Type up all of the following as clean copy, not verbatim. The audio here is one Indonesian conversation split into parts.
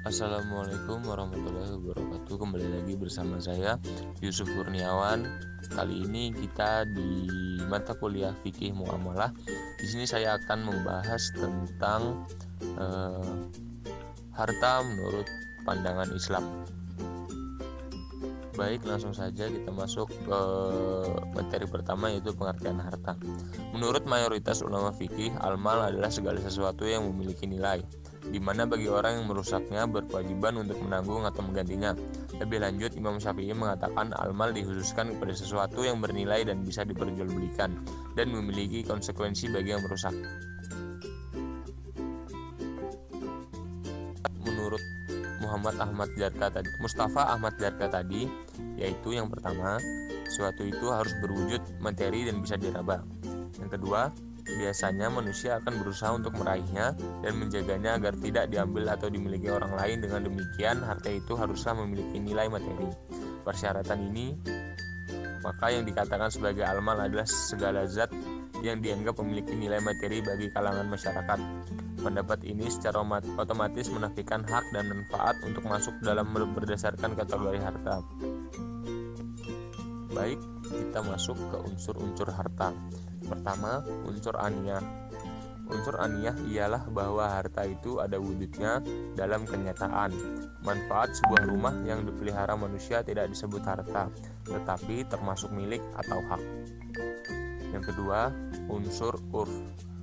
Assalamualaikum warahmatullahi wabarakatuh. Kembali lagi bersama saya Yusuf Kurniawan. Kali ini kita di mata kuliah fikih muamalah. Di sini saya akan membahas tentang harta menurut pandangan Islam. Baik, langsung saja kita masuk ke materi pertama, yaitu pengertian harta. Menurut mayoritas ulama fikih, al-mal adalah segala sesuatu yang memiliki nilai, di mana bagi orang yang merusaknya berkewajiban untuk menanggung atau menggantinya. Lebih lanjut, Imam Syafi'i mengatakan al-mal dikhususkan kepada sesuatu yang bernilai dan bisa diperjualbelikan dan memiliki konsekuensi bagi yang merusak. Menurut Mustafa Ahmad Jarka tadi, yaitu yang pertama, sesuatu itu harus berwujud materi dan bisa diraba. Yang kedua, biasanya manusia akan berusaha untuk meraihnya dan menjaganya agar tidak diambil atau dimiliki orang lain. Dengan demikian, harta itu haruslah memiliki nilai materi. Persyaratan ini, maka yang dikatakan sebagai al-mal adalah segala zat yang dianggap memiliki nilai materi bagi kalangan masyarakat. Pendapat ini secara otomatis menafikan hak dan manfaat untuk masuk dalam berdasarkan kategori harta. Baik, kita masuk ke unsur-unsur harta. Pertama, unsur aniyah. Unsur aniyah ialah bahwa harta itu ada wujudnya dalam kenyataan. Manfaat sebuah rumah yang dipelihara manusia tidak disebut harta, tetapi termasuk milik atau hak. Yang kedua, unsur urf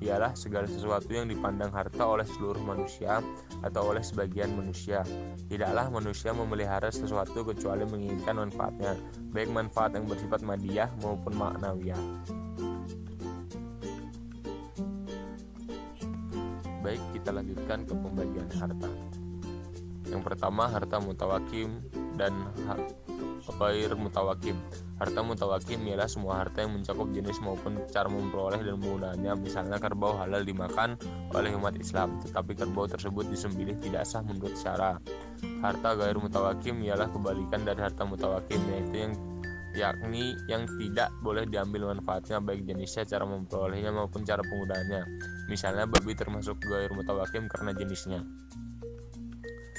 ialah segala sesuatu yang dipandang harta oleh seluruh manusia atau oleh sebagian manusia. Tidaklah manusia memelihara sesuatu kecuali menginginkan manfaatnya, baik manfaat yang bersifat madiyah maupun maknawiyah. Baik, kita lanjutkan ke pembagian harta. Yang pertama, harta mutawakim dan ghair mutawakim. Harta mutawakim ialah semua harta yang mencakup jenis maupun cara memperoleh dan penggunaannya. Misalnya kerbau halal dimakan oleh umat Islam, tetapi kerbau tersebut disembelih tidak sah menurut syara. Harta ghair mutawakim ialah kebalikan dari harta mutawakim, yaitu yakni yang tidak boleh diambil manfaatnya, baik jenisnya, cara memperolehnya maupun cara penggunaannya. Misalnya babi termasuk ghair mutawakim karena jenisnya.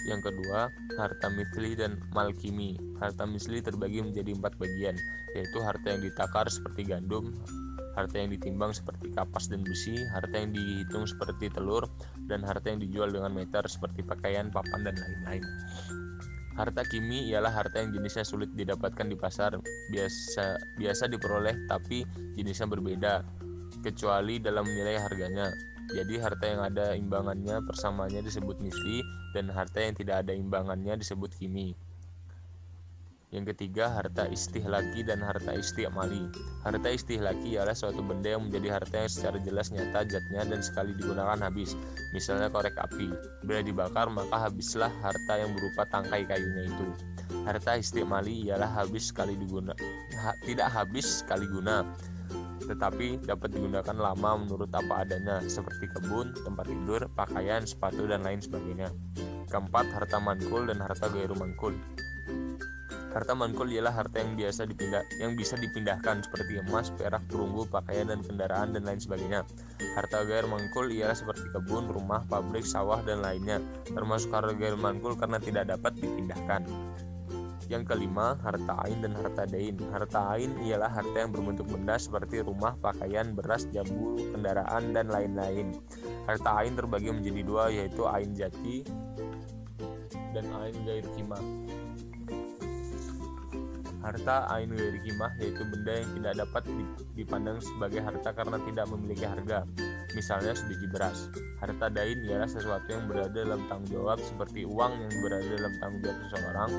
Yang kedua, harta misli dan malkimi. Harta misli terbagi menjadi 4 bagian, yaitu harta yang ditakar seperti gandum, harta yang ditimbang seperti kapas dan besi, harta yang dihitung seperti telur, dan harta yang dijual dengan meter seperti pakaian, papan, dan lain-lain. Harta kimi ialah harta yang jenisnya sulit didapatkan di pasar, biasa diperoleh tapi jenisnya berbeda, kecuali dalam nilai harganya. Jadi harta yang ada imbangannya persamaannya disebut misli, dan harta yang tidak ada imbangannya disebut kimi. Yang ketiga, harta istihlaki dan harta isti'mali. Harta istihlaki ialah suatu benda yang menjadi harta yang secara jelas nyata zatnya dan sekali digunakan habis. Misalnya korek api, bila dibakar maka habislah harta yang berupa tangkai kayunya itu. Harta isti'mali ialah tidak habis sekali guna, tetapi dapat digunakan lama menurut apa adanya, seperti kebun, tempat tidur, pakaian, sepatu, dan lain sebagainya. Keempat, harta mankul dan harta ghairu mankul. Harta mankul ialah harta yang bisa dipindahkan seperti emas, perak, perunggu, pakaian, dan kendaraan, dan lain sebagainya. Harta ghair mankul ialah seperti kebun, rumah, pabrik, sawah, dan lainnya, termasuk harta ghair mankul karena tidak dapat dipindahkan. Yang kelima, harta ain dan harta dain. Harta ain ialah harta yang berbentuk benda seperti rumah, pakaian, beras, jambu, kendaraan, dan lain-lain. Harta ain terbagi menjadi 2, yaitu ain jati dan ain ghair qimah. Harta ain ghair qimah yaitu benda yang tidak dapat dipandang sebagai harta karena tidak memiliki harga, misalnya sebiji beras. Harta dain ialah sesuatu yang berada dalam tanggung jawab, seperti uang yang berada dalam tanggung jawab seseorang.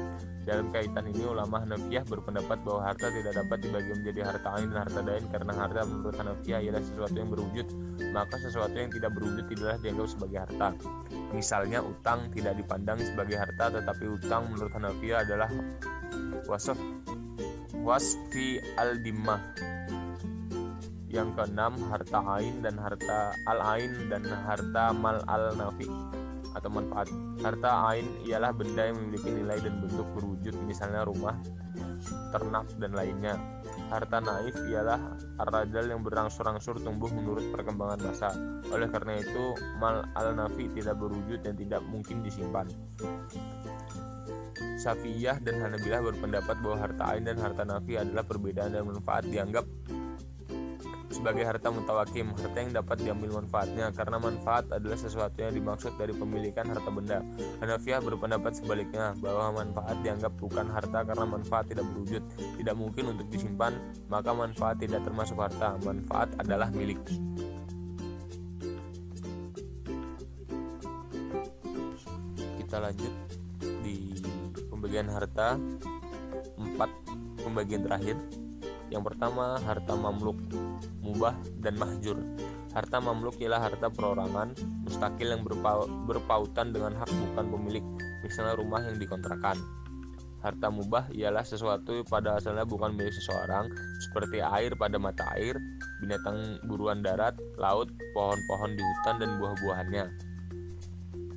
Dalam kaitan ini, ulama Hanafiyah berpendapat bahwa harta tidak dapat dibagi menjadi harta ain dan harta dain, karena harta menurut Hanafiyah ialah sesuatu yang berwujud, maka sesuatu yang tidak berwujud tidaklah dianggap sebagai harta. Misalnya utang tidak dipandang sebagai harta, tetapi utang menurut Hanafiyah adalah wasfi al-dimmah. Yang keenam, harta ain dan harta al-ain dan harta mal al-nafi atau manfaat. Harta ain ialah benda yang memiliki nilai dan bentuk berwujud, misalnya rumah, ternak, dan lainnya. Harta naif ialah ar-radal yang berangsur-angsur tumbuh menurut perkembangan masa. Oleh karena itu, mal al-nafi tidak berwujud dan tidak mungkin disimpan. Syafi'iyah dan Hanabilah berpendapat bahwa harta ain dan harta nafi adalah perbedaan dan manfaat dianggap sebagai harta mutawakim, harta yang dapat diambil manfaatnya, karena manfaat adalah sesuatu yang dimaksud dari pemilikan harta benda. Hanafiyah berpendapat sebaliknya, bahwa manfaat dianggap bukan harta karena manfaat tidak berwujud, tidak mungkin untuk disimpan, maka manfaat tidak termasuk harta, manfaat adalah milik. Kita lanjut di pembagian harta, 4 pembagian terakhir. Yang pertama, harta mamluk, mubah, dan mahjur. Harta mamluk ialah harta perorangan mustakil yang berpautan dengan hak bukan pemilik, misalnya rumah yang dikontrakan. Harta mubah ialah sesuatu pada asalnya bukan milik seseorang, seperti air pada mata air, binatang buruan darat, laut, pohon-pohon di hutan, dan buah-buahannya.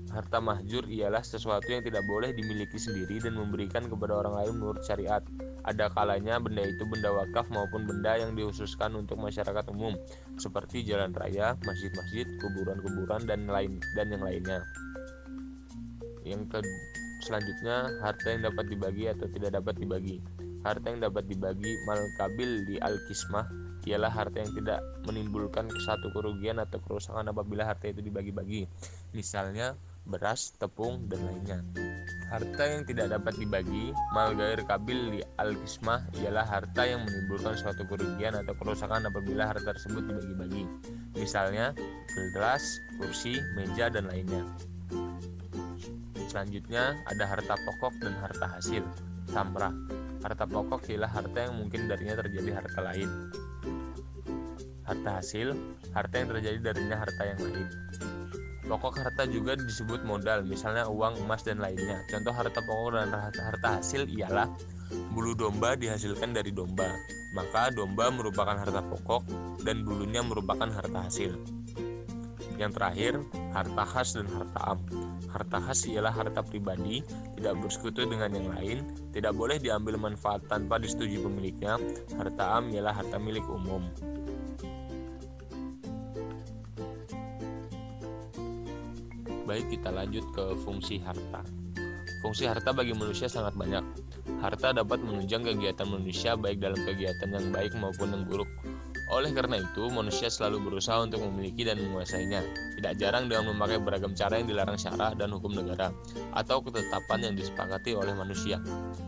Harta mahjur ialah sesuatu yang tidak boleh dimiliki sendiri dan memberikan kepada orang lain menurut syariat. Ada kalanya benda itu benda wakaf maupun benda yang dikhususkan untuk masyarakat umum, seperti jalan raya, masjid-masjid, kuburan-kuburan, dan yang lainnya. Selanjutnya, harta yang dapat dibagi atau tidak dapat dibagi. Harta yang dapat dibagi mal-kabil di al-kismah ialah harta yang tidak menimbulkan satu kerugian atau kerusakan apabila harta itu dibagi-bagi, misalnya beras, tepung, dan lainnya. Harta yang tidak dapat dibagi mal gair kabil di al-kismah ialah harta yang menimbulkan suatu kerugian atau kerusakan apabila harta tersebut dibagi-bagi, misalnya gelas, kursi, meja, dan lainnya. Selanjutnya ada harta pokok dan harta hasil, samrah. Harta pokok ialah harta yang mungkin darinya terjadi harta lain. Harta hasil, harta yang terjadi darinya harta yang lain. Pokok harta juga disebut modal, misalnya uang, emas, dan lainnya. Contoh harta pokok dan harta hasil ialah bulu domba dihasilkan dari domba, maka domba merupakan harta pokok dan bulunya merupakan harta hasil. Yang terakhir, harta khas dan harta am. Harta khas ialah harta pribadi, tidak bersekutu dengan yang lain, tidak boleh diambil manfaat tanpa disetujui pemiliknya. Harta am ialah harta milik umum. Baik, kita lanjut ke fungsi harta. Fungsi harta bagi manusia sangat banyak. Harta dapat menunjang kegiatan manusia baik dalam kegiatan yang baik maupun yang buruk. Oleh karena itu, manusia selalu berusaha untuk memiliki dan menguasainya, tidak jarang dengan memakai beragam cara yang dilarang syara dan hukum negara, atau ketetapan yang disepakati oleh manusia.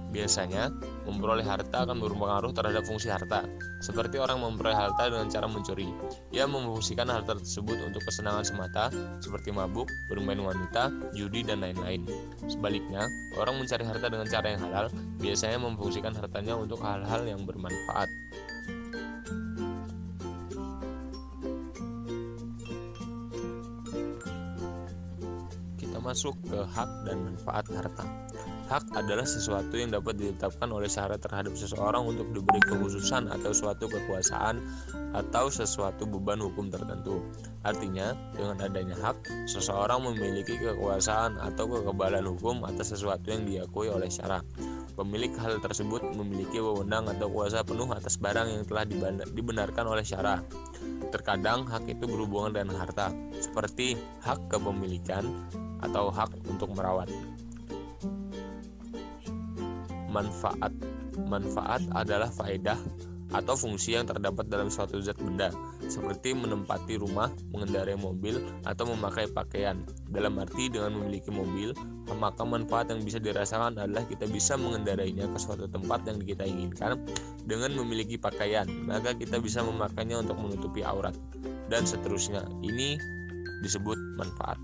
Biasanya, memperoleh harta akan berpengaruh terhadap fungsi harta, seperti orang memperoleh harta dengan cara mencuri. Ia memfungsikan harta tersebut untuk kesenangan semata, seperti mabuk, bermain wanita, judi, dan lain-lain. Sebaliknya, orang mencari harta dengan cara yang halal, biasanya memfungsikan hartanya untuk hal-hal yang bermanfaat. Masuk ke hak dan manfaat harta. Hak adalah sesuatu yang dapat ditetapkan oleh syarat terhadap seseorang untuk diberi kekhususan atau suatu kekuasaan atau sesuatu beban hukum tertentu. Artinya, dengan adanya hak, seseorang memiliki kekuasaan atau kekebalan hukum atas sesuatu yang diakui oleh syara. Pemilik hal tersebut memiliki wewenang atau kuasa penuh atas barang yang telah dibenarkan oleh syara. Terkadang hak itu berhubungan dengan harta, seperti hak kepemilikan atau hak untuk merawat. Manfaat adalah faedah atau fungsi yang terdapat dalam suatu zat benda, seperti menempati rumah, mengendarai mobil, atau memakai pakaian. Dalam arti dengan memiliki mobil, maka manfaat yang bisa dirasakan adalah kita bisa mengendarainya ke suatu tempat yang kita inginkan. Dengan memiliki pakaian, maka kita bisa memakainya untuk menutupi aurat, dan seterusnya. Ini disebut manfaat.